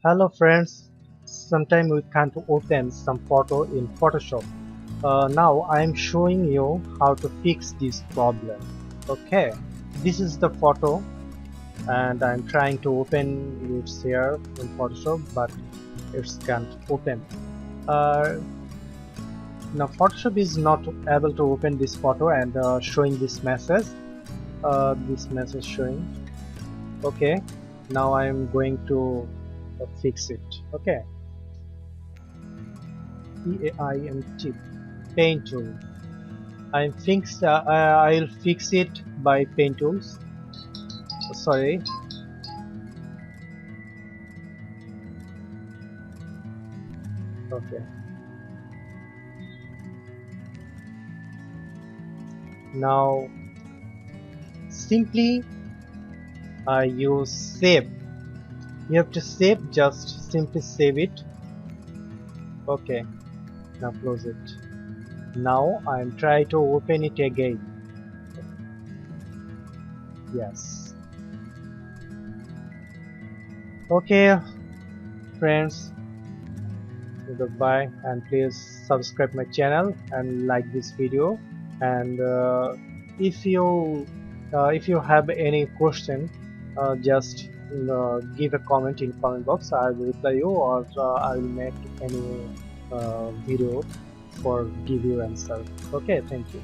Hello friends, sometimes we can't open some photo in Photoshop. Now I am showing you how to fix this problem. Okay, this is the photo and I'm trying to open it here in Photoshop, but it can't open. Uh, Now Photoshop is not able to open this photo and showing this message. This message showing. Okay, now I'm going to fix it. Okay. PAINT paint tool. I'll fix it by paint tools. Sorry. Okay. Now simply use save. You have to save. Just simply save it. Okay. Now close it. Now I'm trying to open it again. Yes. Okay, friends. Goodbye, and please subscribe my channel and like this video. And if you have any question, just give a comment in comment box. I will reply you, or I will make any video for give you answer. Okay, thank you.